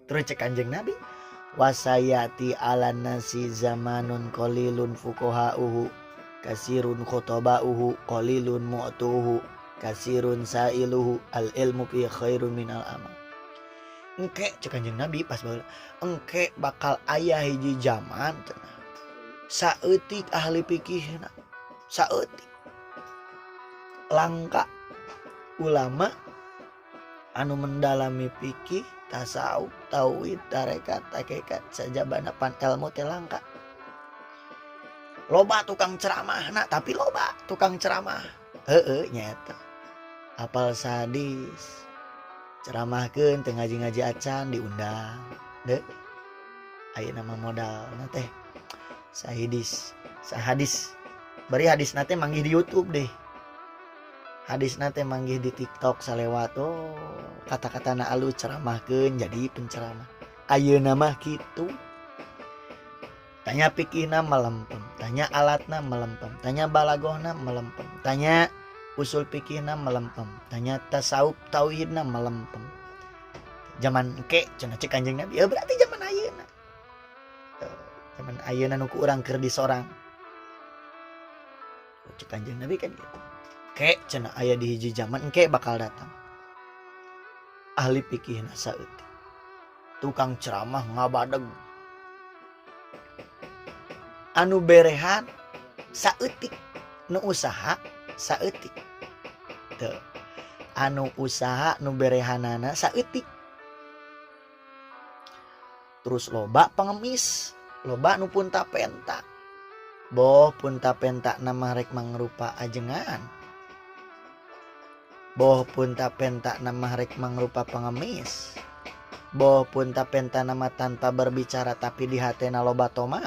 Terus cek Kanjeng Nabi, wasayati ala nasi zamanun qalilun fuqahauhu kasirun khutobauhu qalilun mu'tuhu kasirun sailuhu al ilmu fi khairun minal amal. Engke cek Kanjeng Nabi pas baheula, engke bakal aya hiji zaman saeutik ahli fikihna, saeutik langka ulama anu mendalami fikih, tasawuf, tauhid, tarekat, hakikat, sajabana pan ilmu teh langka. Loba tukang ceramahna, tapi loba tukang ceramah. Nyata. Apal sadis. Ceramahkeun teu ngaji-ngaji acan diundang. Deu. Ayeuna mah modalna teh sahadis. Bari hadisna teh manggih di YouTube deh. Hadis nate manggih di TikTok salewat kata-katana alus ceramahkeun jadi penceramah. Ayeuna mah kitu. Tanya fikihna melempem, tanya alatna melempem, tanya balagohna melempem, tanya usul fikihna melempem, tanya tasawuf tauhidna melempem. Zaman engke cenah cek Kanjeng Nabi, berarti zaman ayeuna. Zaman ayeuna nu ku urang keur disorang. Cek Kanjeng Nabi kan gitu. Kek cenah aya di hiji zaman engke bakal datang ahli fikihna saeutik tukang ceramah ngabadeg anu berehan saeutik nu usaha saeutik teu anu usaha nu berehanana saeutik terus loba pengemis loba nu punta-penta boh punta-penta nama rek mangrupa ajengan boh punta-penta nama rek mangrupa pengemis boh punta-penta nama tanpa berbicara tapi di hatena loba toma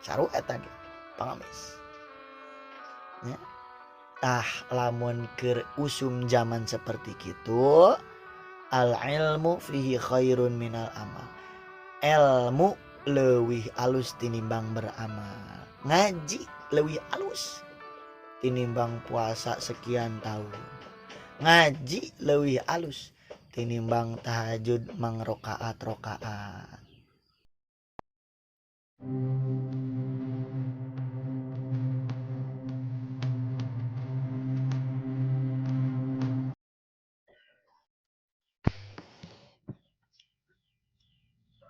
saru eta ge pengemis ya. Lamun keur usum zaman seperti kitu al ilmu fihi khairun minal amal ilmu leuwih alus tinimbang beramal ngaji leuwih alus tinimbang puasa sekian tahun ngaji leuwih alus tinimbang tahajud mangrokaat rokaat.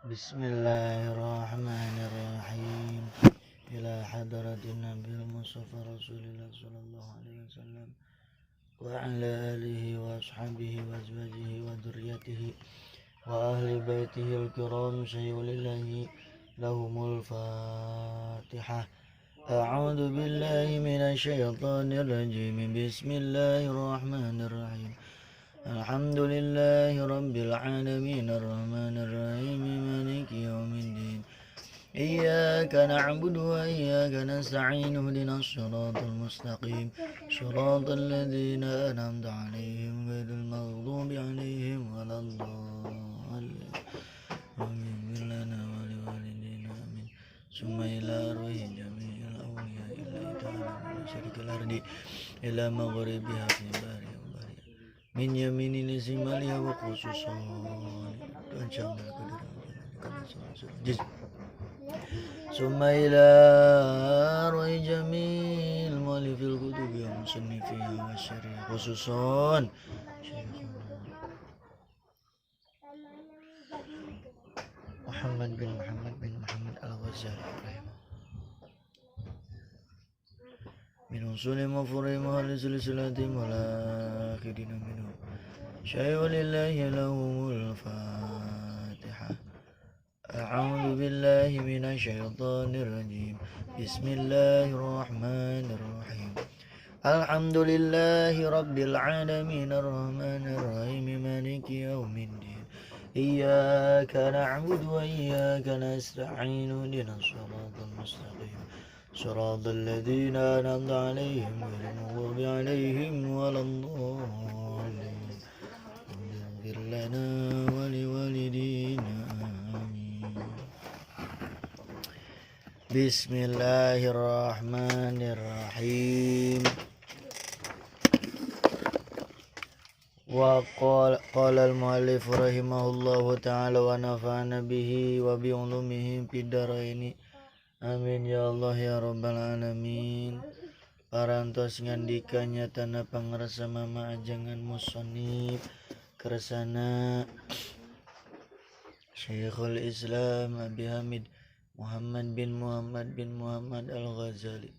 Bismillahirrahmanirrahim. Ila hadratin Nabil Mustafa Rasulillah sallallahu alaihi wasallam wa ala alihi wa ashabihi wa azwajihi wa dzurriyyatihi wa ahli baitihi al-kiram sayyulillahi lahumul fatihah. A'udzu billahi minasy syaithanir rajim. Bismillahirrahmanirrahim. Alhamdulillahi rabbil alamin arrahmanir rahim maliki yaumiddin. Iyyaka na'budu wa iyyaka nasta'in ihdinas siratal mustaqim siratal ladzina an'amta 'alaihim ghairil maghdubi 'alaihim waladdallin. Amin lana wa liwalidina amin. Summa ila ruhi jami'il awliya ila ta'ala wa syarikil ardi ila maghribiha fi bari min yaminil simaliha wa khususan dan syamil qadar Summa ila ruhi jamil mu'allifil kutubi wa musannifiha wa syariah khususan Muhammad bin Muhammad al-Ghazali min usuli mafhumi ahli silsilati malakhidina minhu syai'ulillahi lahumul fatihah. A'udzu billahi minasy syaithanir rajim. Bismillahirrahmanirrahim. Alhamdulillahi rabbil alamin arrahmanir rahim maliki yaumiddin. Iyyaka na'budu wa iyyaka nasta'in ihdinas siratal mustaqim siratal ladzina an'amta 'alaihim ghairil maghdubi 'alaihim waladdallin. Ighfir lana wa liwalidina. Bismillahirrahmanirrahim. Wa qala al-muallif rahimahullahu ta'ala wa nafa'ana bihi wa bi ulumihi fid dharaini. Amin ya Allah ya rabbal alamin. Parantos ngandikanya tanah pangrasa mama ajangan musonib kersana Syekhul Islam Abi Hamid Muhammad bin Muhammad Al-Ghazali.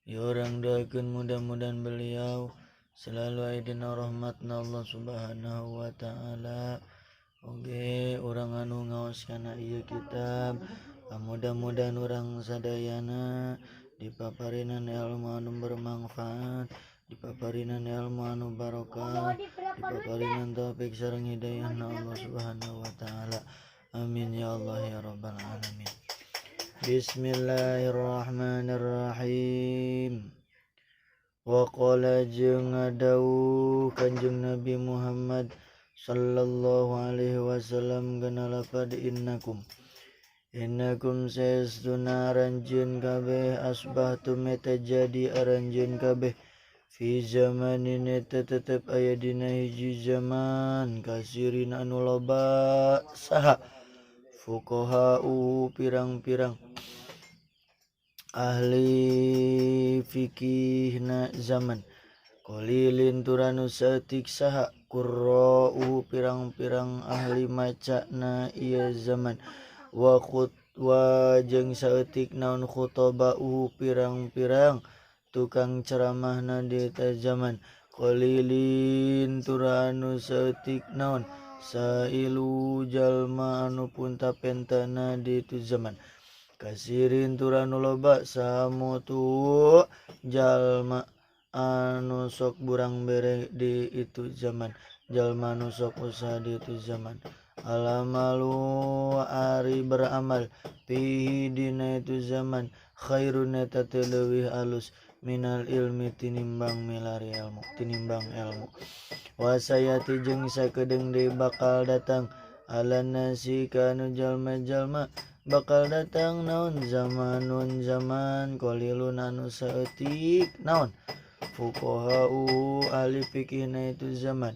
Ya orang doakan mudah-mudahan beliau selalu aidina rahmatna Allah subhanahu wa ta'ala. Oke orang anu ngaos kana ieu kitab mudah-mudahan orang sadayana dipaparinan ilmu anu bermanfaat, dipaparinan ilmu anu barokah, dipaparinan taufik sareng hidayahna Allah subhanahu wa ta'ala. Amin ya Allah ya rabbal alamin. Bismillahirrahmanirrahim. Wa qala jeung ngadawuh Kanjeng Nabi Muhammad sallallahu alaihi wasallam kana lafad innakum saestuna aranjeun kabeh asbahtum eta jadi aranjeun kabeh fi zamanin eta tetep aya dina hiji zaman kasirin anu loba saha fuqaha'u pirang-pirang ahli fikihna zaman qalilin turanu saeutik saha qurra'u pirang-pirang ahli macana ieu zaman wa jeung saeutik naon khutaba'u pirang-pirang tukang ceramahna di eta zaman qalilin turanu saeutik naon sailu jalma anu punta pentana di itu zaman kasirin turanu loba samutu jalma anu sok burang bere di itu zaman jalma anu sok usaha di itu zaman alamalu ari beramal fihi dina itu zaman khairun eta teu leuwih alus minal ilmi tinimbang milari ilmu tinimbang ilmu wasayati jeung sakedeung deui bakal datang ala nasi kanu jalma-jalma bakal datang naon zaman qalilun anu saeutik naon fuqaha'u ahli fikihna itu zaman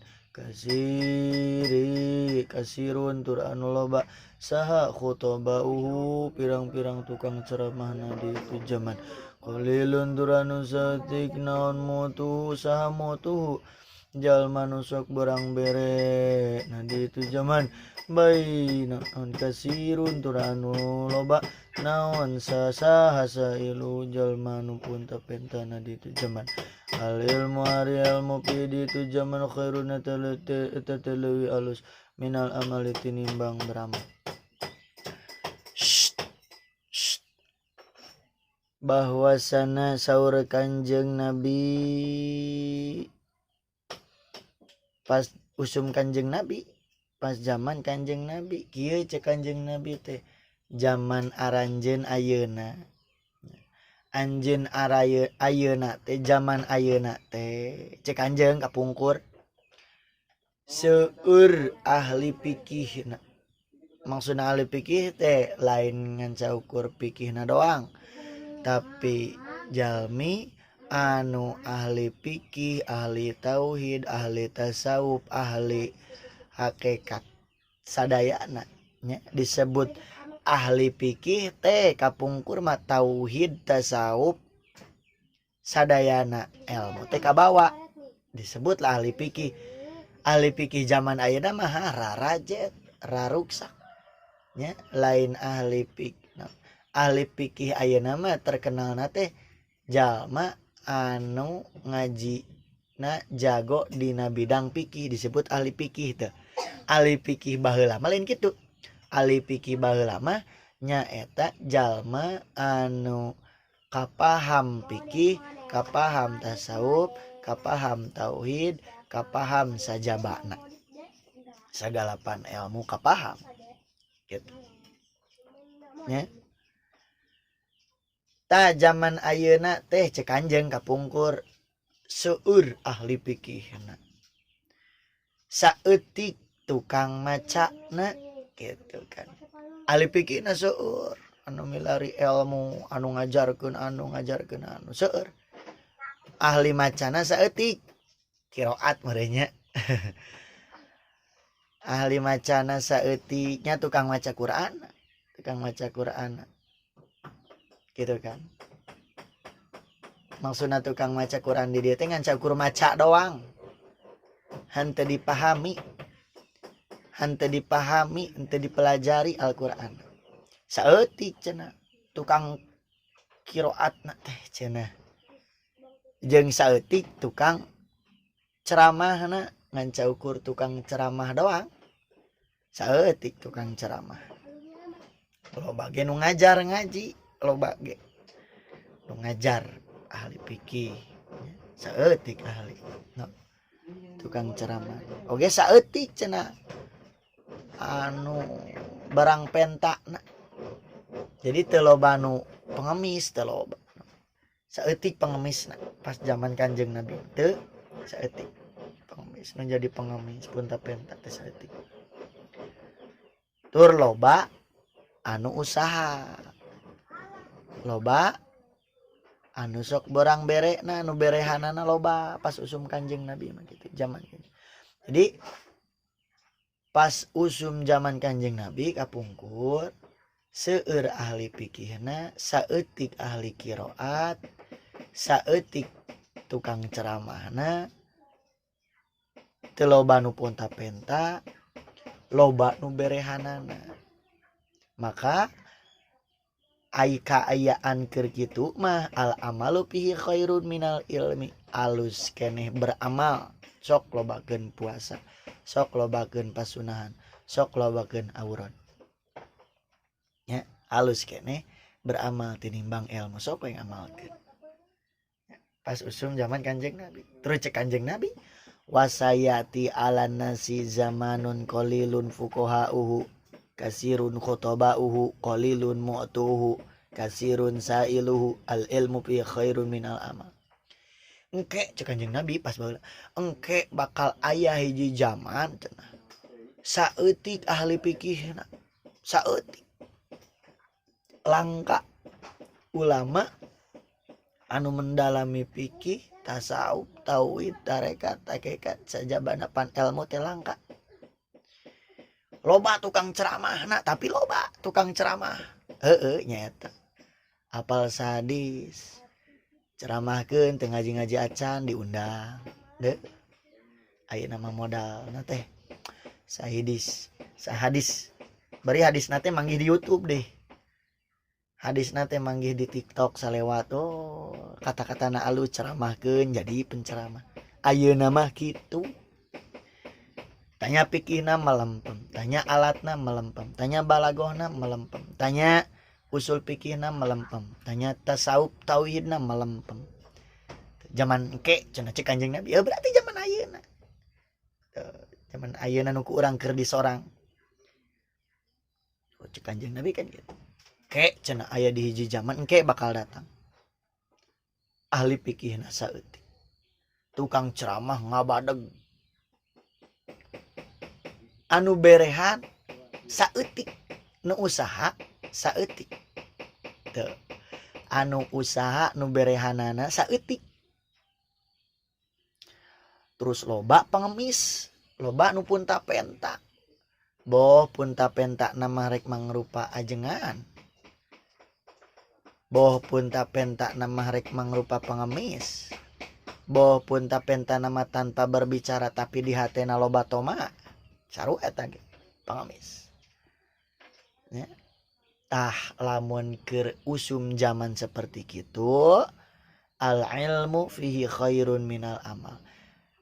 kasirun tur anu loba saha khutaba'u pirang-pirang tukang ceramahna di itu zaman qalilun tur anu saeutik naon mutu saha mutu jalma nu sok berang bere nah di itu zaman bayi naon kasirun tur anu loba naon sasaha sailu jalma nu punta pentana di itu zaman al ilmu ari ilmu pi di itu zaman khairun eta leuwih alus minal amali tinimbang beramal. Bahwasana saur Kanjeng Nabi pas usum Kanjeng Nabi pas zaman Kanjeng Nabi kieu cek Kanjeng Nabi teh zaman aranjeun ayeuna anjeun ayeuna teh zaman ayeuna teh cek Kanjeng kapungkur seueur ahli fikihna maksudna ahli fikih teh lain ngan saukur fikihna doang tapi jalmi anu ahli fikih, ahli tauhid, ahli tasawuf, ahli hakikat sadayana nya disebut ahli fikih teh kapungkur mah tauhid tasawuf sadayana ilmu teh kabawa disebutlah ahli fikih. Ahli fikih zaman ayeuna mah rarajet raruksak nya lain ahli fikih. Nah, ahli fikih ayeuna mah terkenalna teh jalma anu ngaji na jago dina bidang fikih disebut ahli fikih teh. Ahli fikih baheula mah lain kitu. Ahli fikih baheula mah nyaeta jalma anu kapaham fikih, kapaham tasawuf, kapaham tauhid, kapaham sajabana. Sagalapan ilmu kapaham. Gitu. Nya. Ta zaman ayeuna teh cek Kanjeng kapungkur seueur ahli fikihna saeutik tukang macana gitu kan ahli fikihna seueur anu milari ilmu anu ngajarkeun anu seueur ahli macana saeutik qiraat merenya Ahli macana saeutiknya tukang maca Quran gitu kan. Maksudna tukang maca Quran di dieu teh ngan cakur maca doang, henteu dipahami, henteu dipelajari Al-Qur'an. Saeutik cenah tukang qiraatna teh cenah, jeung saeutik tukang ceramahna ngan caukur tukang ceramah doang. Saeutik tukang ceramah. Loba ge nu ngajar ngaji, loba ge nu ngajar ahli fikih. Saeutik ahli no, tukang ceramah. Oge saeutik cenah anu barang pentakna. Jadi teu loba nu pengemis, teu loba. Saeutik pengemisna pas zaman Kanjeng Nabi teu saeutik pengemis nu jadi pengemis punta pentak teh saeutik. Tur loba anu usaha, loba anu sok borang berena, anu berehanana loba pas usum Kanjeng Nabi mah gitu zaman gitu. Jadi pas usum zaman Kanjeng Nabi kapungkur seueur ahli fikihna, saeutik ahli qiraat, saeutik tukang ceramahna, teu loba nu ponta-penta, loba nu berehanana. Maka ai kaayaan keur kitu mah al amalu fihi khairun minal ilmi, alus keneh beramal, sok lobakeun puasa, sok lobakeun pasunahan, sok lobakeun aurat. Ya, alus keneh beramal tinimbang ilmu, sok we ngamalkeun. Pas usum zaman Kanjeng Nabi, terus cek Kanjeng Nabi, wasayati ala nasi zamanun qalilun fuqahauhu kasirun khutobauhu qalilun mu'tuhu kasirun sailuhu al ilmu fi khairun minal amal. Engke cek Kanjeng Nabi pas baheula, engke bakal aya hiji zaman cenah saeutik ahli fikihna, saeutik langka ulama anu mendalami fikih, tasawuf, tauhid, tarekat, hakikat, sajabana pan ilmu teh langka. Loba tukang ceramahna, tapi loba tukang ceramah. Nyata. Apal sadis. Ceramahkeun teu ngaji-ngaji acan diundang. Deu. Aya nama modal na teh. Sahadis. Bari hadisna teh manggih di YouTube deh. Hadisna teh manggih di TikTok salewat. Kata-katana alus ceramahkeun jadi penceramah. Ayeuna mah kitu. Tanya fikihna melempem, tanya alatna melempem, tanya balagohna melempem, tanya usul fikihna melempem, tanya tasawuf tauhidna melempem. Zaman engke cenah cek Kanjeng Nabi, berarti zaman ayeuna. Zaman ayeuna nu ku urang keur disorang. Cek Kanjeng Nabi kan gitu. Ke cenah aya di hiji zaman engke bakal datang. Ahli fikihna saeutik. Tukang ceramah ngabadeg. Anu berehan saeutik, nu usaha saeutik. Teu. Anu usaha nu berehanana saeutik. Terus loba pengemis, loba nu punta-penta. Boh punta-penta nama rek mangrupa ajengan. Boh punta-penta nama rek mangrupa pengemis. Boh punta-penta nama tanpa berbicara tapi di hatena loba toma. Saru eta ge pengemis. Ya. Tah lamun keur usum zaman seperti kitu, al ilmu fihi khairun minal amal.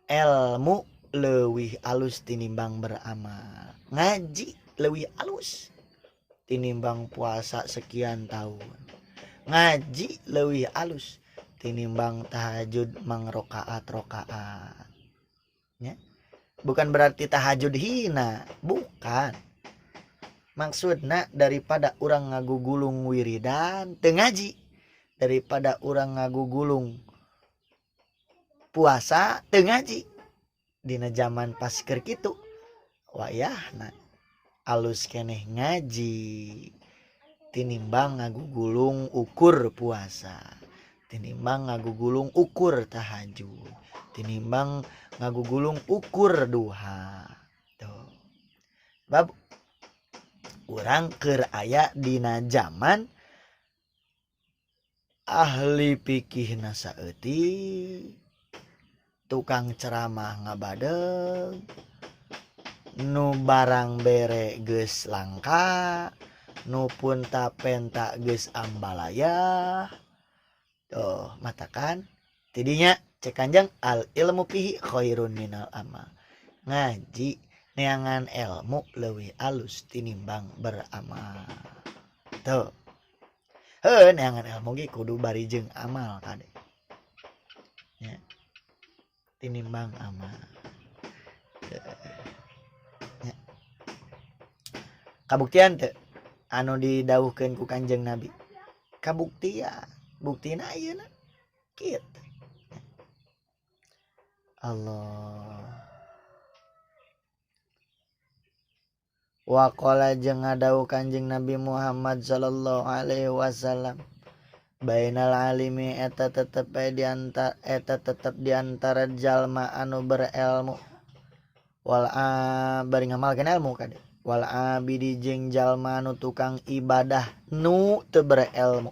Ilmu leuwih alus tinimbang beramal. Ngaji leuwih alus tinimbang puasa sekian tahun. Ngaji leuwih alus tinimbang tahajud mangrokaat-rokaat. Ya. Bukan berarti tahajud hina, bukan. Maksudna daripada orang ngagugulung wiridan teu ngaji, daripada orang ngagugulung puasa teu ngaji. Dina zaman pas keur kitu wayahna alus keneh ngaji tinimbang ngagugulung ukur puasa, tinimbang ngagugulung ukur tahajud, tinimbang ngagugulung ukur duha. Tuh. Bab urang keur aya dina zaman ahli pikihna saeutik, tukang ceramah ngabadeg, nu barang bere geus langka, nu punta penta geus ambalaya. Tuh, matakan tidinya cek Kanjeng al ilmu fihi khairun minal amal. Ngaji neangan ilmu leuwih alus tinimbang beramal. Tuh. Neangan ilmu ge kudu bari jeung amal kade. Ya. Tinimbang amal. Ya. Kabuktian teu anu didawuhkeun ku Kanjeng Nabi. Kabuktian, buktina ayeuna kitu. Allah. Wa qala jeung ngadawuh Kanjeng Nabi Muhammad sallallahu alaihi wasallam, bainal alimi eta tetep di antara jalma anu berilmu wal bari ngamalkeun ilmu kade, wal abidi jeung jalma anu tukang ibadah nu teu berilmu,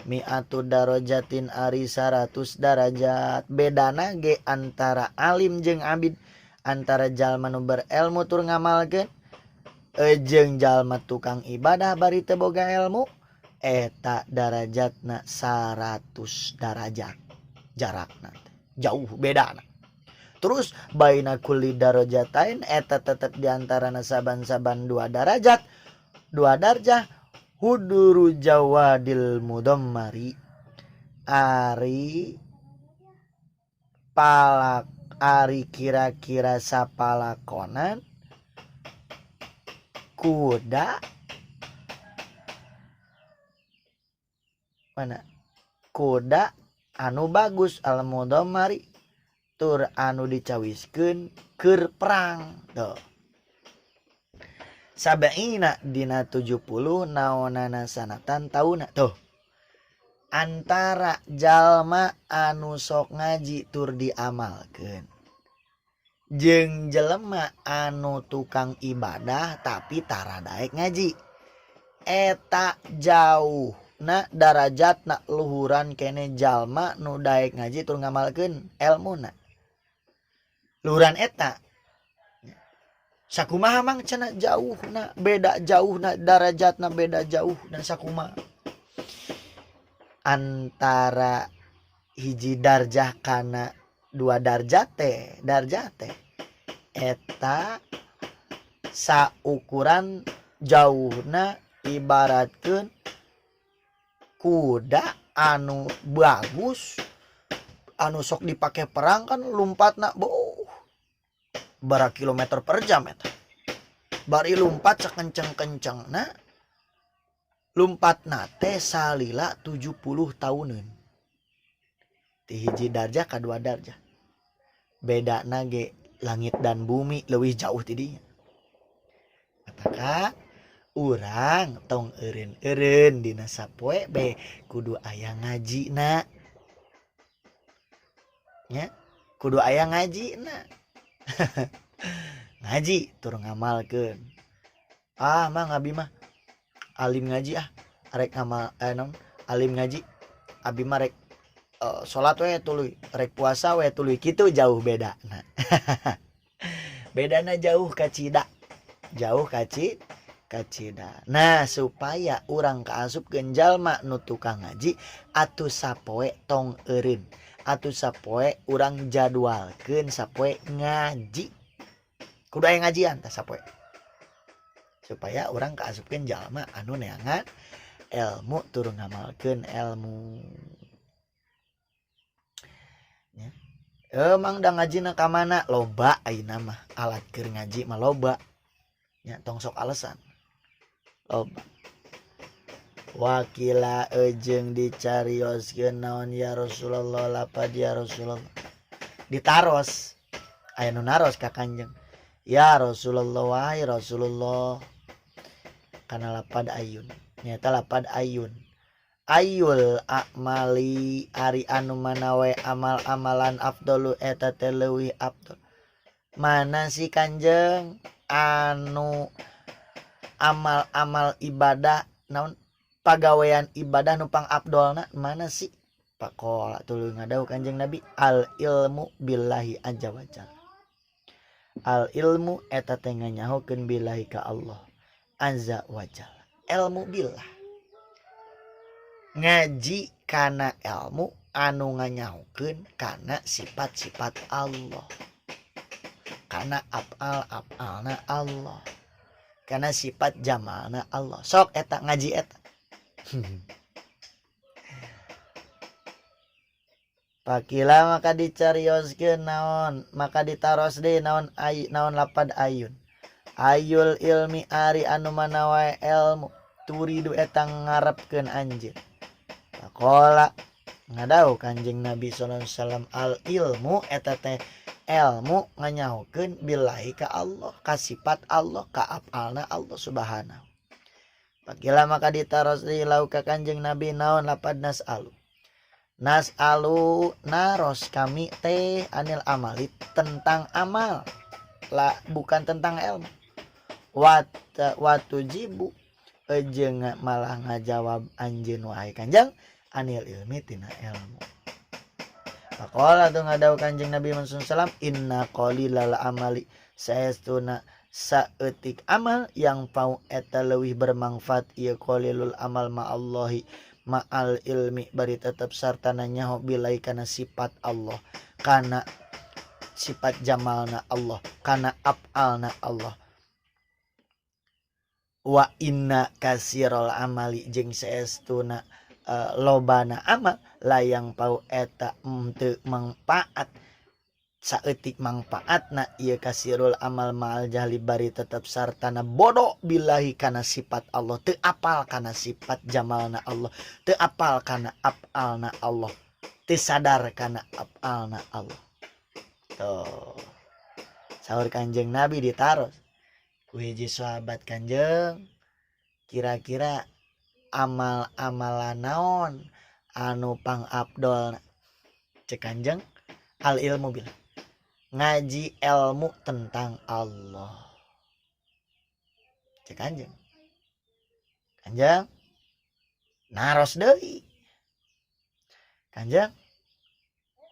mi'atu darajatin ari 100 darajat. Bedana ge antara alim jeung abid, antara jalma nu berilmu tur ngamalkeun jeung jalma tukang ibadah bari teu boga ilmu, eta darajatna 100 darajat jarakna jauh bedana. Terus baina kulli darajatain eta tetep diantarana saban-saban 2 darajat 2 darjah huduru jawadil mudammari ari palak ari kira-kira sapalakonan kuda mana kuda anu bagus al mudammari tur anu dicawiskeun keur perang. Tuh. Sabaina dina 70 naonana sanatan tauna. Tuh. Antara jalma anu sok ngaji tur diamalkeun jeung jelema anu tukang ibadah tapi tara daek ngaji, eta jauhna darajatna luhuran kene jalma nu daek ngaji tur ngamalkeun elmuna. Luhuran eta sakumaha mang cenah jauhna beda, jauhna darajatna beda jauh dan sakumaha antara hiji darjah kana 2 darjat teh eta saukuran jauhna ibaratkeun kuda anu bagus anu sok dipake perang kan lompatna bara kilometer per jam eta. Bari lompat sakenceng-kencengna lompatna teh salila 70 tahunan. Ti hiji darjah ka 2 darjah. Bedana ge langit dan bumi leuwih jauh ti dinya. Maka urang tong eureun-eureun dina sapoe be kudu aya ngajina. Nya, kudu aya ngajina. Ngaji tur ngamalkeun. Mah abi mah alim ngaji rek ngamal alim ngaji. Abi mah rek salat we tuluy, rek puasa we tuluy, kitu jauh bedana. Bedana jauh kacida. Jauh kacida. Nah, supaya urang kaasupkeun jalma nu tukang ngaji, atuh sapoe tong eureun. Atuh sapoe urang jadwalkeun sapoe ngaji. Kudu aya ngajian tah sapoe. Supaya urang kaasupkeun jalma anu neangan ilmu tur ngamalkeun ilmu. Emang da ngajina ka mana? Loba ayeuna mah. Alat keur ngaji mah loba. Nya tong sok alesan. Loba. Wakila jeung dicarioskeun naon ya Rasulullah lapad ya Rasulullah. Ditaros. Aya nu naros ka Kanjeng. Ya Rasulullah wahai Rasulullah. Kana lapad ayun. Nyata lapad ayun. ayul akmali ari anu manawe amal-amalan afdolu eta teh leuwih afdol. Mana si Kanjeng anu amal-amal ibadah naon pagawean ibadah nu pang afdolna mana sih? Pakola tuluy ngadau Kanjeng Nabi al ilmu billahi azza wajalla. Al ilmu eta teh nganyahokeun billahi ka Allah azza wajalla. Ilmu billah. Ngaji kana ilmu anu nganyahokeun kana sifat-sifat Allah. Kana afal-afalna Allah. Kana sifat jamalna Allah. Sok eta ngaji eta. Pakila maka dicarioskeun naon, maka ditaros deui naon naon lapad ayun. Ayul ilmi ari anu manawae ilmu turidu eta ngarepkeun anjeun. Pakola ngadau Kanjeng Nabi sallallahu alaihi wasallam al ilmu eta teh ilmu nganyahokeun billahi ka Allah, ka sifat Allah, ka afalna Allah subhanahu. Pakila maka ditaros deui lau ka Kanjeng Nabi naon lapad nas'alu. Nas'alu naros kami teh anil amali tentang amal. Lah bukan tentang ilmu. Watu jibu jeung malah ngajawab anjeun wahai Kanjeng anil ilmi tina ilmu. Faqala tu ngadau Kanjeng Nabi sallallahu alaihi wasallam inna qalilal amali saestuna saeutik amal yang pau eta leuwih bermanfaat ieu qalilul amal ma'allahi ma'al ilmi bari tetep sartana nyaho bilai kana sifat Allah kana sifat jamalna Allah kana af'alna Allah. Wa inna kasirul amali jeung saestuna lobana amal layang pau eta teu mangpaat saeutik mangpaatna ieu kasirul amal ma'al jahli bari tetep sartana bodoh billahi kana sifat Allah, teu apal kana sifat jamalna Allah, teu apal kana af'alna Allah, teu sadar kana af'alna Allah. Tuh saur Kanjeng Nabi ditaros ku hiji sahabat Kanjeng, kira-kira amal-amalan naon anu pang afdol? Cek Kanjeng al ilmu bilang ngaji ilmu tentang Allah. Cek Kanjeng naros deui. Kanjeng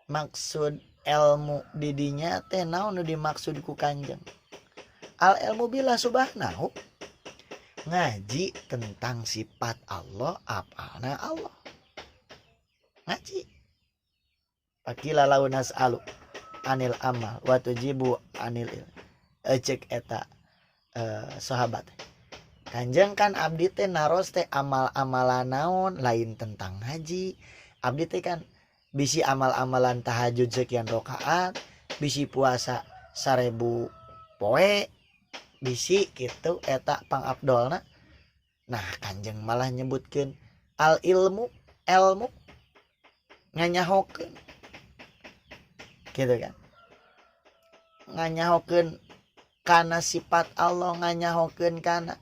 maksud ilmu didinya teh naon nu dimaksud ku Kanjeng? Al ilmu billah subhanahu, ngaji tentang sifat Allah, af'alna Allah. Ngaji. Pakila lau nas'alu anil amal wa tujibu anil ilm. Cek eta sahabat. Kanjeng kan abdi teh naros teh amal-amalan naon lain tentang ngaji. Abdi teh kan bisi amal-amalan tahajud sekian rakaat, bisi puasa 1000 poe, bisi gitu eta pang afdolna. Nah Kanjeng malah nyebutkeun al ilmu nganyahokeun gitu kan, nganyahokeun kana sifat Allah, nganyahokeun kana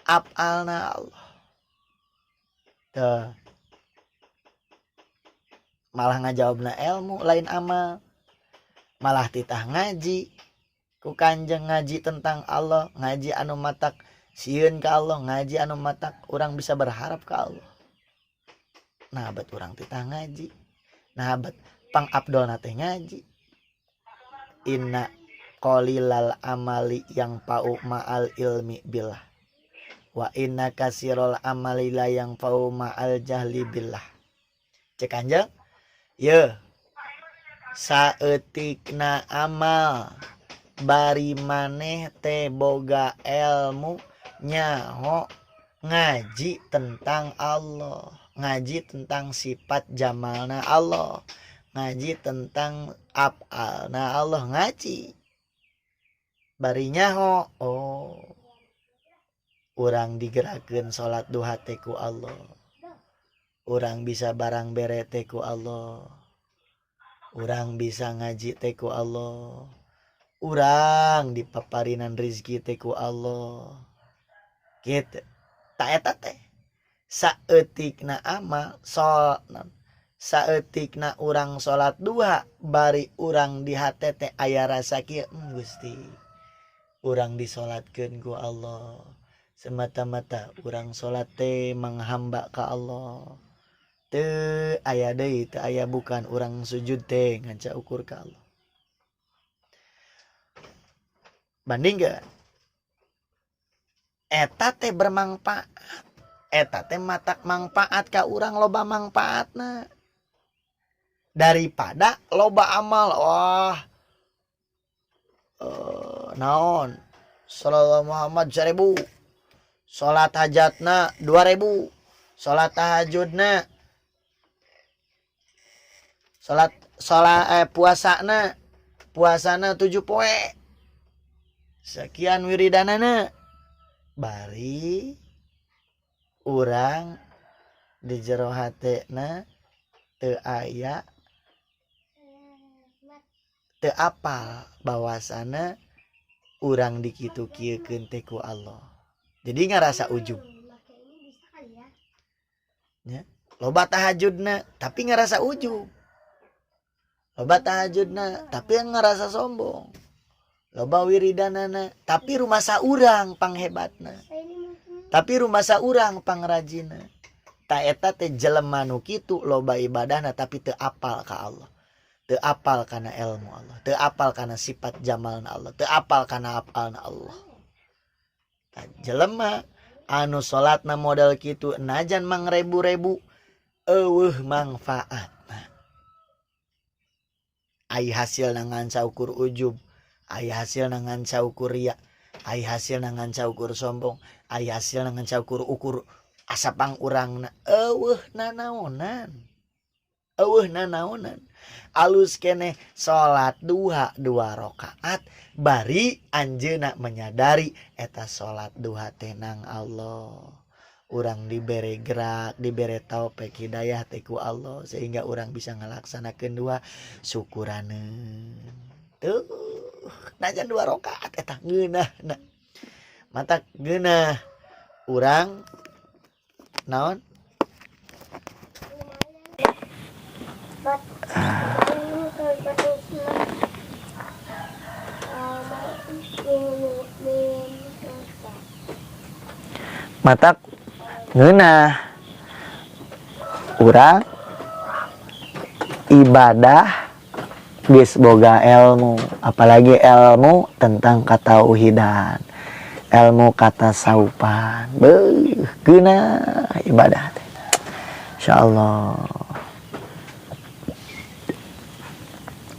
af'alna Allah. Tuh malah ngajawabna ilmu lain amal, malah titah ngaji ku Kanjeng, ngaji tentang Allah, ngaji anu matak sieun ka Allah, ngaji anu matak urang bisa berharap ka Allah. Nah bet urang titah ngaji, nah bet pang afdolna teh ngaji. Inna qalilal amali yang pau ma'al ilmi billah wa inna kasirul amali la yang pau ma'al jahli billah. Cek Kanjeng ye saeutikna amal bari maneh teh boga ilmu nyaho ngaji tentang Allah, ngaji tentang sifat jamalna Allah, ngaji tentang af'alna Allah, ngaji bari nyaho oh urang digerakkeun salat duha teh ku Allah, urang bisa barang bere teh ku Allah, urang bisa ngaji teh ku Allah, urang dipaparinan rezeki teh ku Allah. Gitu. Ta eta teh saeutikna amal saeutikna urang salat duha bari urang di hate teh aya rasa kieu Gusti urang disolatkeun ku Allah semata-mata urang salat teh menghamba ka Allah teu aya deui teu aya bukan urang sujud teh nganca ukur ka Allah bandingkeun eta teh bermanfaat eta teh matak manfaat ka urang loba manfaatna daripada loba amal naon sallallahu Muhammad 1000 salat hajatna 2000 salat tahajudna puasana 7 poe sekian wiridanana bari urang di jero hatena teu aya teu apal bahwasana urang dikitu-kieukeun teh ku Allah. Jadi ngarasa ujub. Ya, loba tahajudna tapi ngarasa ujub. Loba tahajudna tapi ngarasa sombong. Loba wiridanana tapi rumasa urang panghebatna. Tapi rumasa urang pangrajina. Ta eta teh jelema nu kitu loba ibadahna tapi teu apal ka Allah. Teu apal kana ilmu Allah, teu apal kana sifat jamalna Allah, teu apal kana apalna Allah. Jelema anu salatna model kitu najan mangrebu-rebu eueuh manfaatna. Ai hasilna nganca ukur ujub, ai hasilna nganca ukur riya, ai hasilna nganca ukur sombong, ai hasilna nganca ukur asapang urangna eueuh nanaonan. Eueuh nanaonan. Alus kene salat duha 2 rakaat bari anjeunna menyadari eta salat duha teh nang Allah urang dibere gerak dibere taufik hidayah teh ku Allah sehingga urang bisa ngalaksanakeun dua syukuraneun tuh najan 2 rakaat eta ngeunahna matak geunah urang naon matak ngeunah urang ibadah geus boga ilmu apalagi ilmu tentang katauhidan ilmu katasawufan beuh geunah ibadah teh insyaallah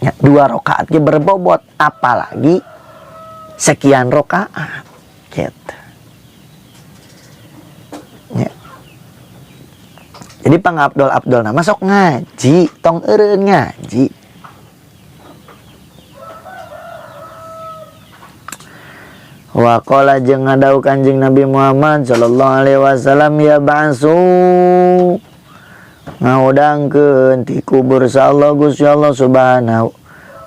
ya 2 rakaat ge berbobot apalagi sekian rakaat gitu. Ya. Jadi pangabdol nama sok ngaji, tong eureun ngaji. Wa qala jeung ngadau Kanjeng Nabi Muhammad sallallahu alaihi wasallam ya ba'su ngaudangkeun ti kubur sa Allah Gusti Allah subhanahu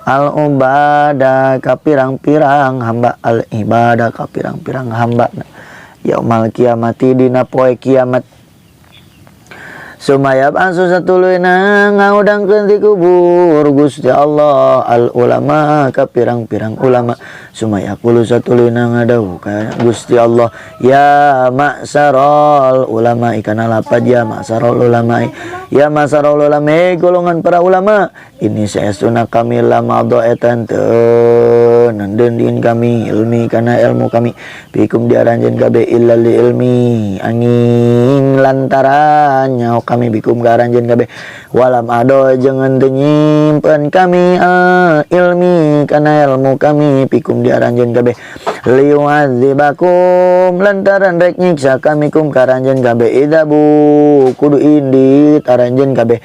al ibadah ka pirang-pirang hamba al ibadah ka pirang-pirang hamba yaumal kiamati dina poe kiamat sumaya ba'su satuluina ngaudangkeun ti kubur Gusti Allah al ulama ka pirang-pirang ulama sumaya qulu satuluina ngadau ka Gusti Allah ya ma'syaral ulama ikana lapad ya ma'syaral ulama ya ma'syaral ulama golongan para ulama ini saestuna kami lama doetan teu nandeun kami ilmi kana ilmu kami bikum diaranjeun gabe illa li ilmi angin lantaran nyaho kami bikum garanjeun gabe walam ado jeung teu nyimpen kami ilmi kana ilmu kami bikum diaranjeun gabe liwadzibakum lantaran rek nyiksa kami kum karanjeun gabe idabu kudu indit aranjeun gabe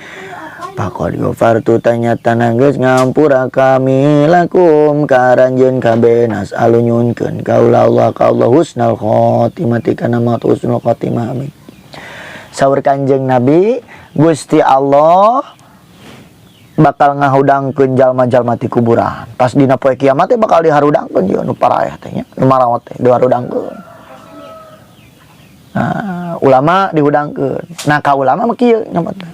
Pakod gofartu tanyatan geus ngampura kami lakum karanjeun kabeh nas'alu nyunkeun kaula Allah ka Allah husnal khotimah kana maut husnul khotimah amin. Saur Kanjeng Nabi Gusti Allah bakal ngahudangkeun jalma-jalma ti kuburan. Pas dina poe kiamat teh bakal diharudangkeun ieu nu paraeh teh nya, nu marawat teh diharudangkeun. Nah, ulama dihudangkeun. Nah ka ulama mah kieu nyamotna.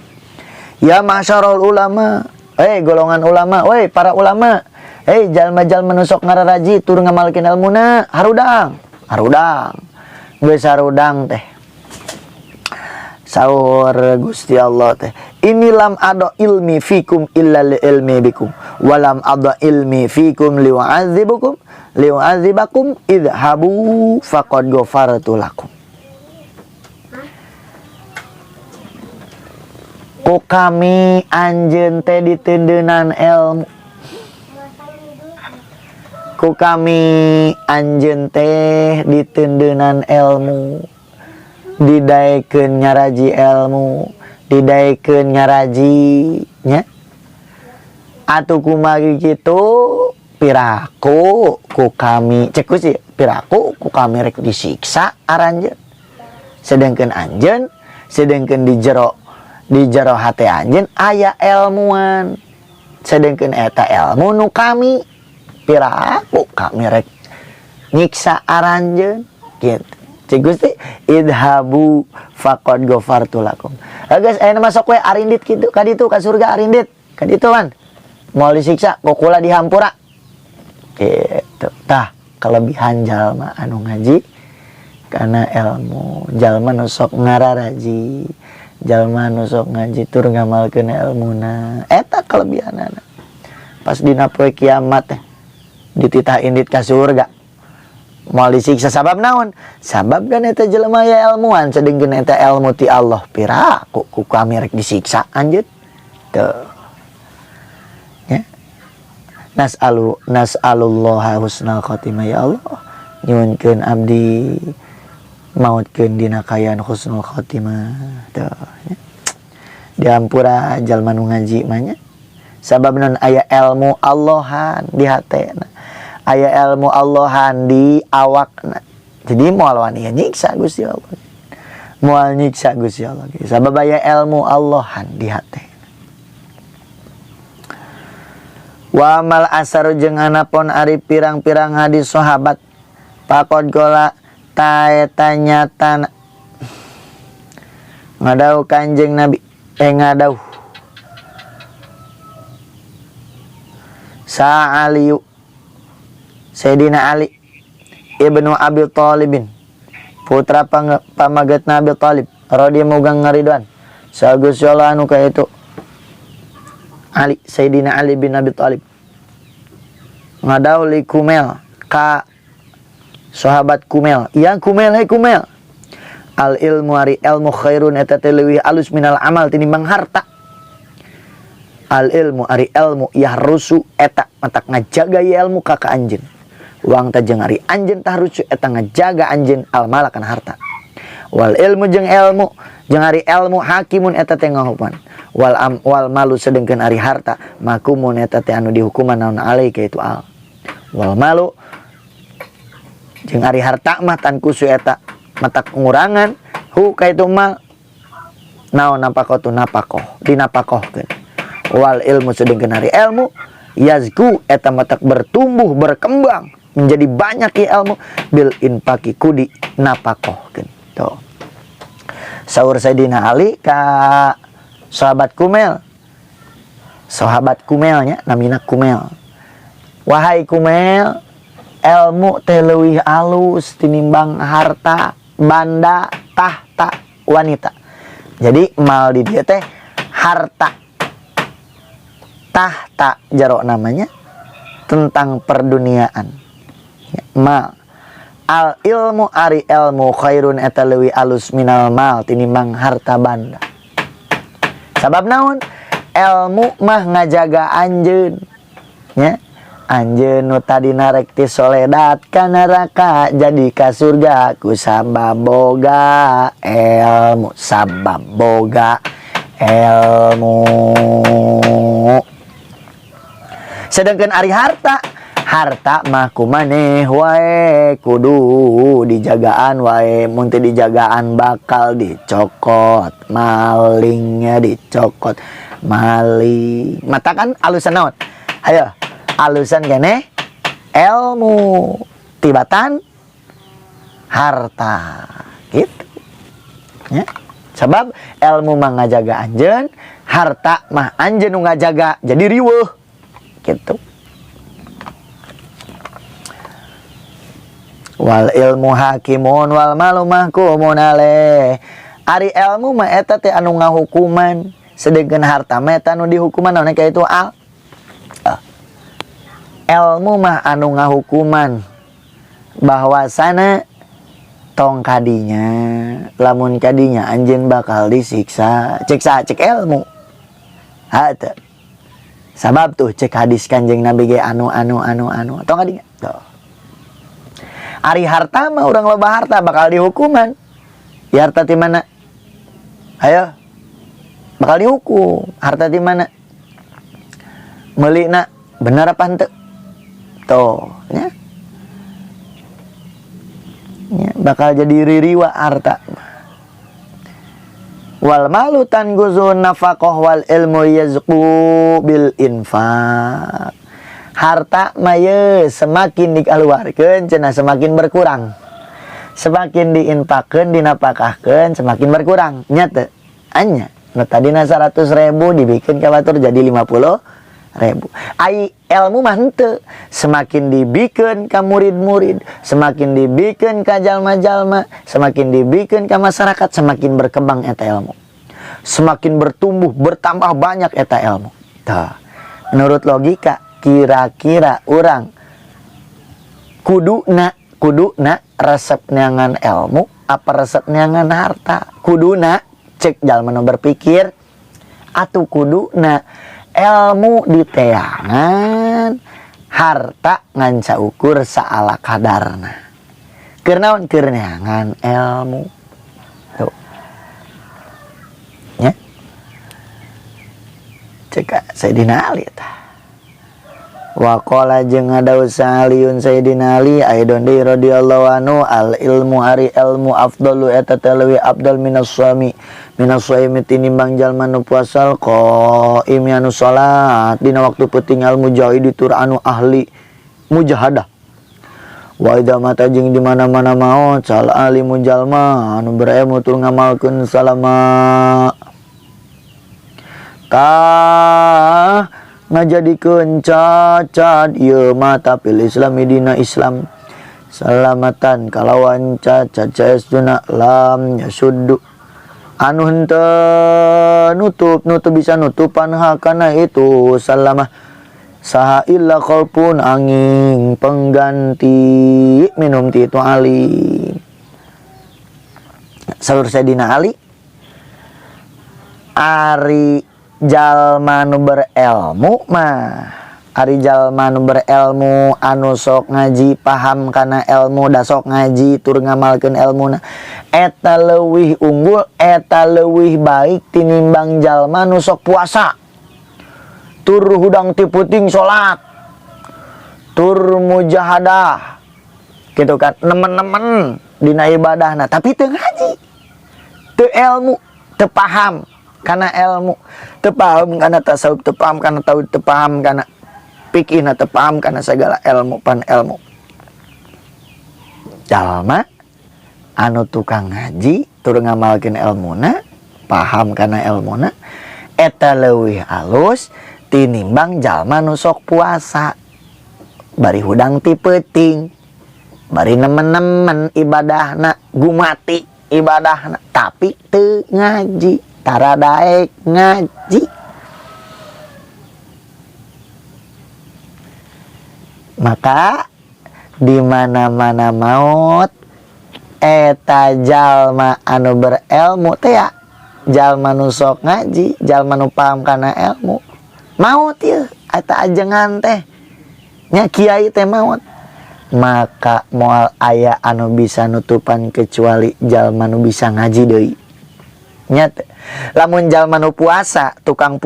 Ya masyarul ulama, golongan ulama, para ulama, jalma-jalma nu sok ngararaji tur ngamalkeun ilmuna, harudang. Geus harudang teh. Saur Gusti Allah teh, inilam ada ilmi fikum illa li ilmi bikum, walam ada ilmi fikum liwa'adzibakum idhabu faqad ghafartu lakum. Ku kami anjeun teh ditendeunan ilmu. Ku kami anjeun teh ditendeunan ilmu. Didaekeun nyaraji ilmu, didaekeun nyaraji nya. Atuh kumaha kitu piraku ku kami cek sih piraku ku kami rek disiksa aranjeun. Sedengkeun anjeun sedengkeun di jero hate anjeun aya ilmuan. Sedengkeun eta ilmu nu kami piraku kami rek nyiksa aranjeun kitu. Cik Gusti idhabu faqad ghafartu lakum. Geus ayeuna masuk we arindit kitu ka ditu ka surga arindit. Ka ditu kan. Moal disiksa kokula dihampura. Kitu. Tah kelebihan jalma anu ngaji kana ilmu. Jalma nu sok ngararaji, jalma nu sok ngaji tur ngamalkeun ilmuna. Eta kelebihanana. Pas dina poe kiamat teh dititah indit ka surga. Moal disiksa sabab naon? Sabab kan eta jelema ya ilmuan, sedengkeun eta ilmu ti Allah piraku ku kami rek disiksa anjeun. Teu. Ya. Nas'alullah husnal khotimah ya Allah. Nyuwunkeun abdi mautkeun dina kayaan husnul khotimah. Teu. Ya. Diampura jalma nu ngaji mah nya. Sabab naon aya ilmu Allahan di hatena. Aya ilmu Allahan di awakna. Jadi moal wani nyiksa Gusti Allah. Moal nyiksa Gusti Allah. Sabab aya ilmu Allahan di hate. Wa mal asar jeung anapun ari pirang-pirang hadis sahabat faqad qala taeta nyata ngadau Kanjeng Nabi ngadau Sa'aliyu Sayyidina Ali ibnu Abi Thalibin putra pamagetna Abi Thalib radhiyallahu mugang ngaridwan sagus Allah anu ka itu Ali Sayyidina Ali bin Abi Thalib ngadaw li Kumel ka sahabat Kumel yang Kumel Kumel al ilmu ari ilmu khairun eta teh leuwih alus minal amal tinimbang harta. Al ilmu ari ilmu yahrusu eta matak ngajaga ilmu ka anjeun. Uang ta jeung ari anjeun tah rucu eta ngajaga anjeun almala kana harta. Wal ilmu jeung ari ilmu hakimun eta teh ngahukuman. Wal malu sedengkeun ari harta makumun eta teh anu dihukuman naon alai ka itu al. Wal malu jeung ari harta mah tan kusu eta matak ngurangan hu ka itu mal naon napakoh dinapakohkeun. Wal ilmu sedengkeun ari ilmu yazku eta matak bertumbuh berkembang menjadi banyak ya ilmu bil infaqi kudi napakohkeun. Tuh. Saur Sayyidina Ali ka sahabat Kumel. Sahabat Kumelnya namina Kumel. Wahai Kumel, ilmu teh leuwih alus tinimbang harta, banda, tahta, wanita. Jadi mal di dia teh harta, tahta jaro namanya tentang perduniaan. Mal al ilmu ari ilmu khairun eta leuwih alus minal mal tinimbang harta banda. Sabab naon? Ilmu mah ngajaga anjeun. Nya. Anjeun nu tadina rek ti soledad ka neraka jadi ka surga ku sabab boga ilmu Sedangkan ari harta mah kumaneh wae kudu dijagaan wae mun teu dijagaan bakal dicokot malingnya dicokot maling mata kan alusan naon ayo alusan kene ilmu tibatan harta gitu Ya. Sebab ilmu mah ngajaga anjeun, harta mah anjeun nu ngajaga, jadi riweuh gitu. Wal ilmu hakimun wal malu mahkumun alaih. Ari ilmu mah eta teh anu ngahukuman, sedengkeun harta mah eta anu dihukuman naon kaitu al. Ilmu mah anu ngahukuman bahwasana tong kadinya, lamun kadinya anjeun bakal disiksa, cek ilmu. Hate. Sabab tuh cek hadis Kanjeng Nabi ge anu tong kadinya. Tuh. Ari harta mah urang loba harta bakal dihukuman. Ya harta di mana? Ayo. Bakal dihukum. Harta di mana? Meulina bener apa henteu? Tuh, ya. Ya, bakal jadi ririwa harta. Wal malu tanguzu nafaqah wal ilmu yazqu bil infaq. Harta mah semakin dikeluarkeun cenah semakin berkurang. Semakin diinfakkeun dinapakahkeun semakin berkurang. Nya teu? Anya. Nu tadina 100.000 dibikeun ka batur jadi 50.000. Ai ilmu mah henteu, semakin dibikeun ka murid-murid, semakin dibikeun ka jalma-jalma, semakin dibikeun ka masyarakat, semakin berkembang eta ilmu. Semakin bertumbuh, bertambah banyak eta ilmu. Tah. Menurut logika, kira-kira urang kuduna resep neangan ilmu apa resep neangan harta? Kuduna cek jalma nu berpikir atuh kuduna ilmu diteangan, harta nganca ukur saala kadarna. Keur naon? Keur neangan ilmu. Tuh. Ya. Cek Sayyidina Ali tah. Wa qala jeung ngadaos Aliun Sayyidina Ali aidon di radhiyallahu anhu al ilmu ari ilmu afdalu eta teh leuwih afdal minas suami tinimbang jalma nu puasal qaimi anu salat dina waktu peuting al mujahid tur anu ahli mujahadah. Wa idza mata jeung di mana-mana maot sal alimu jalma anu berilmu tur ngamalkeun salama tah ngajadikeun cacat ieu mata pil islami dina Islam salamatan kalawan cacat saestuna lam yasuddu anu henteu nutup bisa nutupan hakana itu salamah saha illa qalbun angin pengganti minum ti itu Ali. Saur Sayyidina Ali ari jalma nu berilmu mah ari jalma nu berilmu anu sok ngaji paham kana ilmu da sok ngaji tur ngamalkeun ilmuna eta leuwih unggul eta leuwih baik tinimbang jalma nu sok puasa tur hudang ti puting salat tur mujahadah gitu kan nemen-nemen dina ibadahna tapi teu ngaji teu ilmu teu paham karena ilmu, tepaham karena tasawuf, tepaham karena tauhid, tepaham karena fikih, tepaham karena segala ilmu pan ilmu. Jalma anu tukang ngaji tur ngamalkeun ilmuna, paham karena ilmuna, eta leuwih alus tinimbang jalma nu sok puasa. Bari hudang ti peuting, bari nemen-nemen ibadahna, gumati ibadahna, tapi teu ngaji. Tara daek ngaji. Maka di mana-mana maut eta jalma anu berilmu teh ya jalma nu sok ngaji, jalma nu paham kana ilmu. Maut ieu eta ajengan teh. Nya kiai teh maut. Maka moal aya anu bisa nutupan kecuali jalma nu bisa ngaji deui. Nyata lamun jalma nu puasa tukang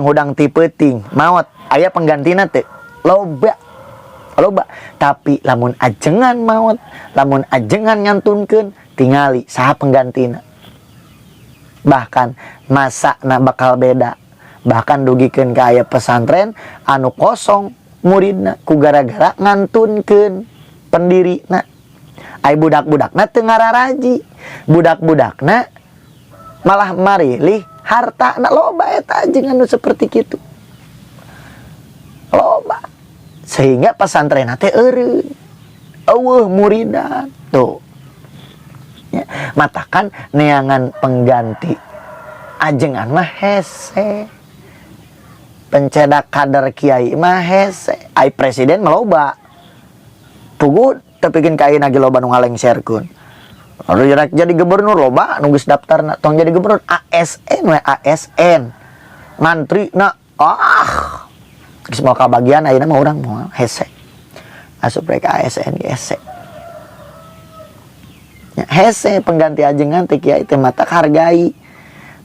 hudang ti peuting maot aya penggantina teu loba tapi lamun ajengan maot lamun ajengan ngantunkeun tingali saha penggantina bahkan masakna bakal beda bahkan dugikeun ka aya pesantren anu kosong muridna ku gara-gara ngantunkeun pendirina Ai budak-budakna teu ngararaji. Budak-budakna malah marilih hartana. Loba eta jeung anu seperti kitu. Loba. Sehingga pesantren teh eureun. Eueuh muridan. Tuh. Ya, matakan neangan pengganti ajengan mah hese. Pencedak kader kiai mah hese. Ai presiden meloba. Puguh tepikeun ka ayeuna ge loba nu ngalengserkeun. Lalu jadi gubernur loba nu geus daftarna tong jadi gubernur ASN we ASN. Mantrina geus mau kabagian ayeuna mah urang moal hese. Asup rek ASN ge hese. Ya, hese pengganti ajengan teh kiai teh matak hargai.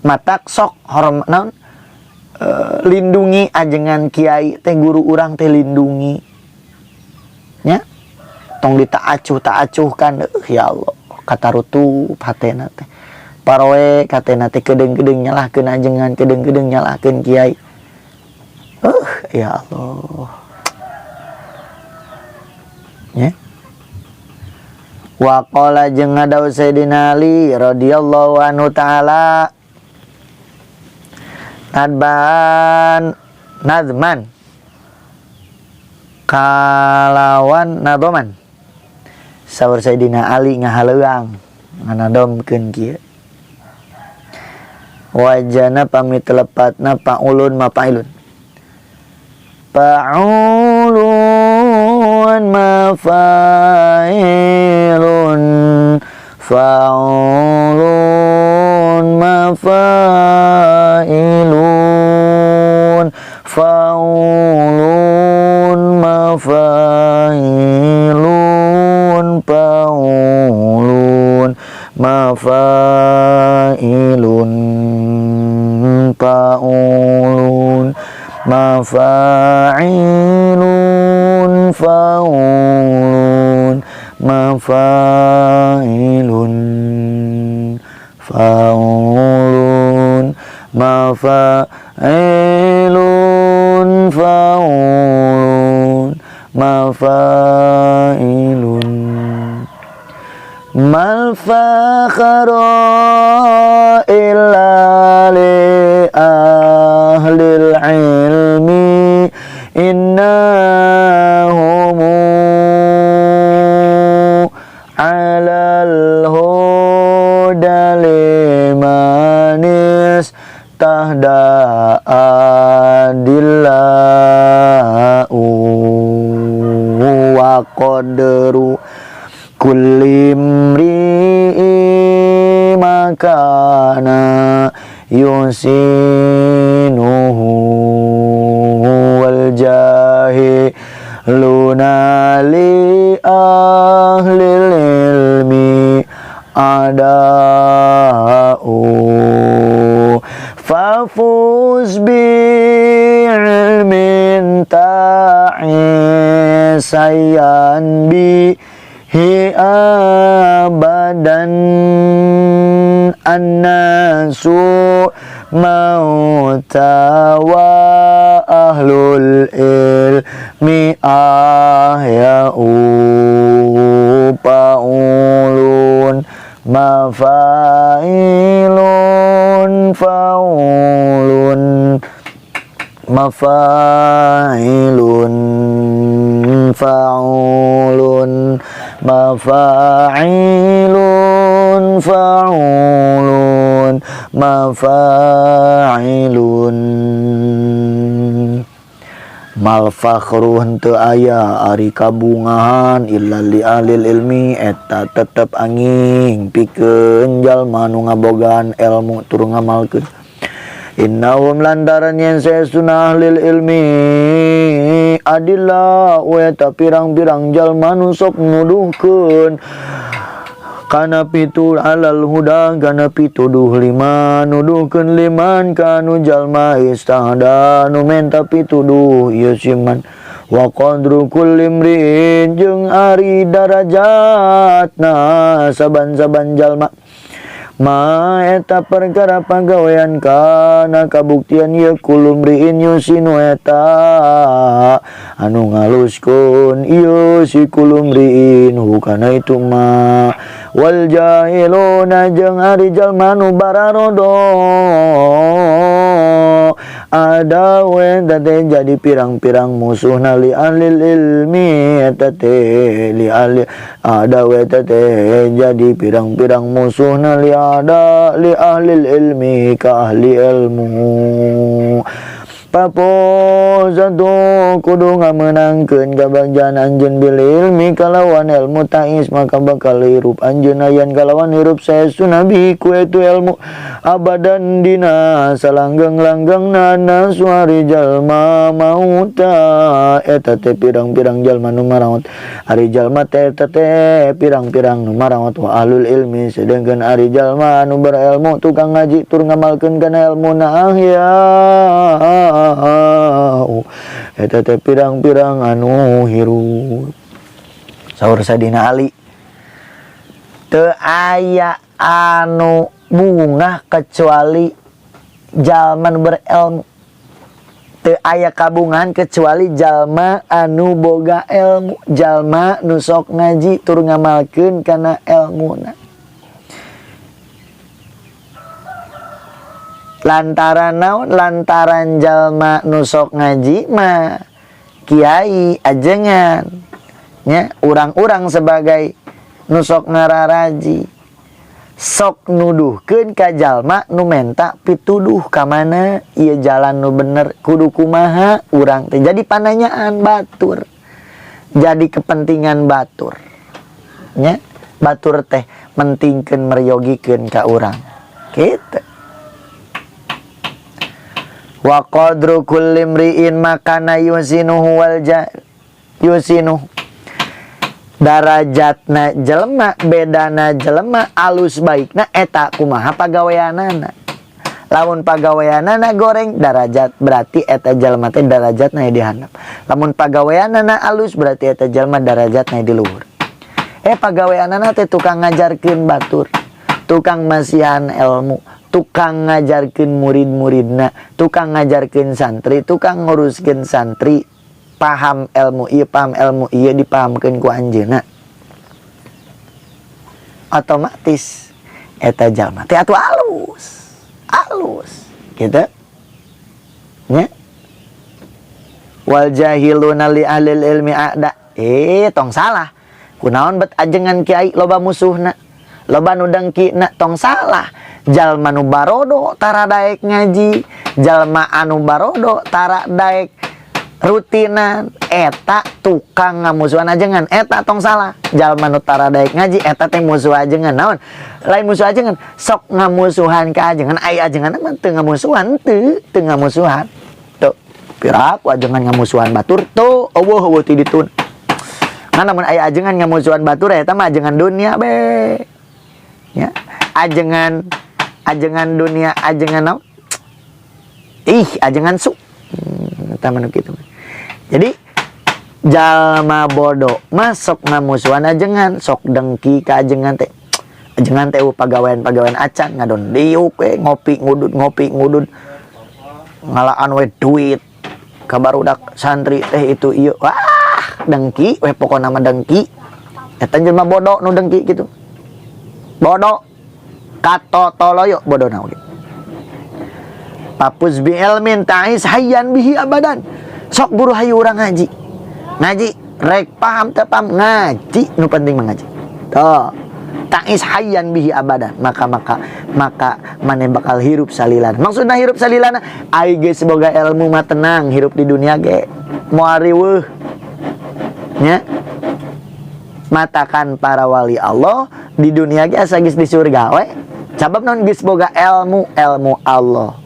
Matak sok hormat naon lindungi ajengan kiai teh guru urang teh lindungi. Ya. Tong ditaacuh-taacuhkan ya Allah katarutup hatena teh. Paroe katena teh kedeung-kedeung nyalahkeun ajengan, kedeung-kedeung nyalahkeun kiai. Ya Allah. Ya. Wa qala jeung ngadaw Sayyidina Ali radhiyallahu anhu taala nadman kalawan nadoman. Saur Sayyidina Ali ngahaleuang nganadomkeun kieu. Wajana pamit lepatna paulun mapailun. Paulun mafailun. Faulun mafailun. Faulun mafailun. Paulun mafailun. Paulun mafailun. Faulun mafailun. Faulun mafailun. Faulun mafailun. Mal fakhara illa li ahlil ilmi innahum alal huda limanis tahda adillahu wa qadru kullimri makana yusinuhu wal jahiluna li ahlil ilmi ada'u fafuz bi'ilmin ta'isayan bihi abadan annasu mauta wa ahlul ilmi ahya'u paulun mafailun faulun mafailun faulun mafailun faulun mafailun. Mal fakhru henteu aya ari kabungahan illa li alil ilmi eta tetep angin pikeun jalma nu ngabogaan ilmu tur ngamalkeun. Innahum lantaran yen saestuna ahlil ilmi adillah eta pirang-pirang jalma nu sok nuduhkeun kana pitu alal huda kana pituduh liman nuduhkeun liman kanu jalma istahda nu menta pituduh ieu siman wa qadru kulli imrin jeung ari darajatna saban-saban jalma ma eta perkara pagawean kana kabuktian ieu kulumriin yusinu eta anu ngaluskun ieu si kulumriin hukana itu ma wal jahiluna jeung ari jalma nu bararodo ada we teh jadi pirang-pirang musuhna li ahlil ilmi eta teh li ahli ada we teh jadi pirang-pirang musuhna li ahlil ilmi ka ahli ilmu paposatu kudu ngamenangkeun kabagjan anjeun bil ilmi kalawan ilmu ta'is maka bakal hirup anjeun ayan kalawan hirup saestu nabi ku itu ilmu abadan dina salanggeng-langgengna nasuari jalma mauta eta teh pirang-pirang jalma nu maraot ari jalma teh eta teh pirang-pirang nu maraot wa ahlul ilmi sedengkeun ari jalma nu berilmu tukang ngaji tur ngamalkeun kana ilmuna ahya eta teh pirang-pirang anu hirup saur Sadina Ali teu aya anu bungah kecuali jalma nu berilmu teu aya kabungahan kecuali jalma anu boga ilmu jalma nu sok ngaji tur ngamalkeun kana ilmuna lantaran naon lantaran jalma nu sok ngaji mah kiai ajengan nya urang-urang sebagai nu sok ngararaji sok nuduhkeun ka jalma nu menta pituduh ka mana ieu jalan nu bener kudu kumaha urang teh jadi pananyaan batur jadi kepentingan batur nya batur teh mentingkeun meryogikeun ka urang kitu. Wa qadru kulli mri'in makana yusinuhu wal yusinu darajatna jelema bedana jelema alus baikna eta kumaha pagaweanana lamun pagaweanana goreng darajat berarti eta jelema teh darajatna di handap lamun pagaweanana alus berarti eta jelema darajatna di luhur pagaweanana teh tukang ngajarkeun batur tukang masihan ilmu tukang ngajarkeun murid-muridna, tukang ngajarkeun santri, tukang nguruskeun santri, paham ilmu ieu dipahamkeun ku anjeunna. Otomatis eta jalma teh atuh alus. Kitu. Nya. Wal jahiluna li ahlil ilmi a'da. Tong salah. Kunaon bet ajengan kiai loba musuhna. Loba nu dengkina tong salah. Jalma nu barodo tara daek ngaji, jalma anu barodo tara daek rutinan, eta tukang ngamusuhan ajengan, eta tong salah. Jalma nu tara daek ngaji, eta teh musuh ajengan. Naon? Lain musuh ajengan, sok ngamusuhan ka ajengan, ai ajengan mah teu ngamusuhan, teu ngamusuhan. Tuh, piraku ajengan ngamusuhan batur tuh, eueuh ti ditun. Ngan namun aya ajengan ngamusuhan batur eta mah ajengan dunia be. Ya, ajengan dunia ajengan naon? Ajengan su. Eta mah kitu. Jadi jalma bodoh mah sok ngamusuhan ajengan, sok dengki ka ajengan teh. Ajengan teh pagawean acan ngadon diuk we ngopi ngudud. Ngalaan we duit ka barudak santri teh itu ieu. Wah, dengki we pokona mah dengki. Eta jelema bodoh nu dengki gitu. Bodoh kato toloyo bodoh naon papus bi ilmin ta'is hayyan bihi abadan sok buru hayu urang ngaji rek paham teu paham ngaji nu penting mah ngaji toh ta'is hayyan bihi abadan maka mane bakal hirup salilana maksudna hirup salilana ai ge boga ilmu mah tenang hirup di dunia ge moal riweuh nya matakan para wali Allah di dunia ge asa geus di surga we sabab naon geus boga ilmu Allah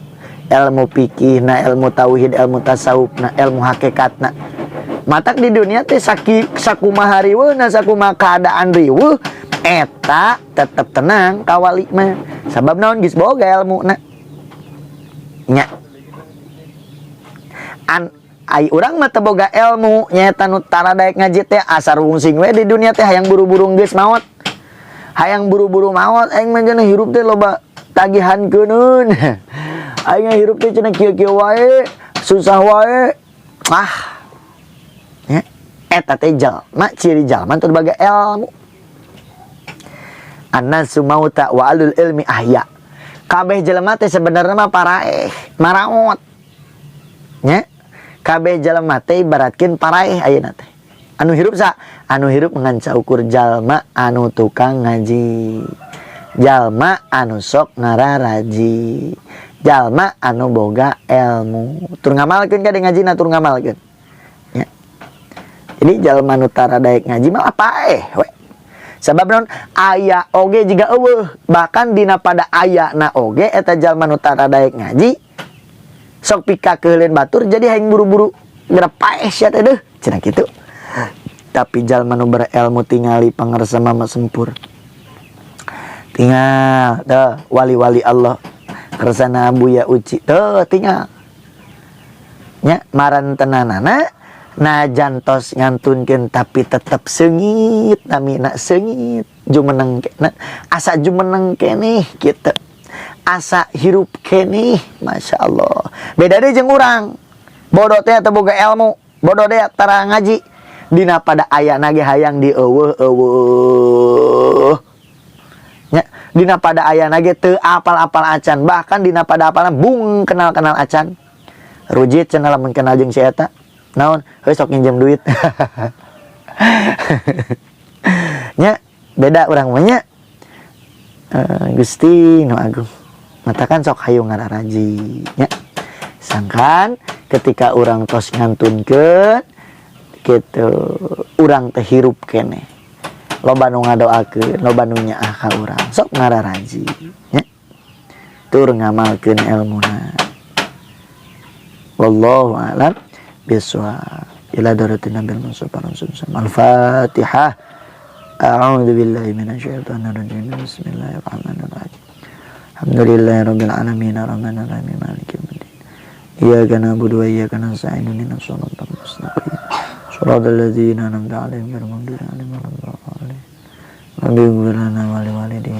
ilmu fikihna ilmu tauhid ilmu tasawufna ilmu hakikatna matak di dunia teh sakumaha riweuhna sakumaha keadaan riweuh eta tetep tenang ka wali mah sabab naon geus boga ilmuna nya ai urang mah teu boga ilmu nyaeta nu tara daek ngaji teh asar wungsing we di dunia teh hayang buru-buru geus maot hayang buru-buru maot aing mah cenah hirup teh loba tagihankeun. Aing hirup teh cenah kieu-kieu wae, susah wae. Ya, eta teh jalma, ciri jalma teu baga ilmu. Annasu mauta wa alul ilmi ahya. Kabeh jelema teh sebenarnya mah paraeh, maraot. Nya, kabeh jelema teh ibaratkeun paraeh ayeuna teh. Anu hirup sa, anu hirup ngan saukur jalma anu tukang ngaji. Jalma anu sok ngararaji. Jalma anu boga ilmu. Tur ngamalkeun ka ngajina tur ngamalkeun. Ya. Jadi jalma anu tara daek ngaji mah paeh we. Sabab naon aya oge jiga eueuh, bahkan dina pada aya na oge eta jalma nu tara daek ngaji sok pikakeulin batur jadi hayang buru-buru geura paeh sia teh deuh cenah kitu. Tapi jalma nu berilmu tingali pangarsa mah sempur. Tinggal teu wali-wali Allah kersana Buya Uci teu tinggal. Nya maran tenanana najantos ngantunkeun tapi tetep seungit namina seungit jumeneng keneh asa jumeneng keneh kitu. Asa hirup keneh masyaallah. Beda deui jeung urang. Bodoh teh teu boga ilmu, bodoh teh tara ngaji. Dina pada ayana ge hayang dieuweuh-euweuh. Nya, dina pada ayana ge teu apal-apal acan, bahkan dina pada apalna bung kenal-kenal acan. Rujit cenah lamun kenal jeung si eta. Naon? Heuh sok nginjem duit. Nya, beda urang mah nya. Gusti nu agung. Matakan sok hayu ngararaji nya. Sangkan ketika urang tos ngantunkeun gitu urang teh hirup keneh. Loba nu ngadoakeun, loba nu nyaah ka urang. Sok ngararaji nya. Tur ngamalkeun ilmuna. Wallahu a'lam bishawab. Ila daratin nabil mustafa sallallahu al-Fatihah. A'udzu billahi minasyaitonir rajim. Bismillahirrahmanirrahim. Alhamdulillahirabbil alamin arrahmanir rahim maliki yaumiddin. Iyyaka na'budu wa iyyaka nasta'in ihdinas siratal mustaqim. Shiratal ladzina an'amta 'alaihim ghairil maghdubi 'alaihim waladdallin. Rabbi ighfir lana wa liwalidayna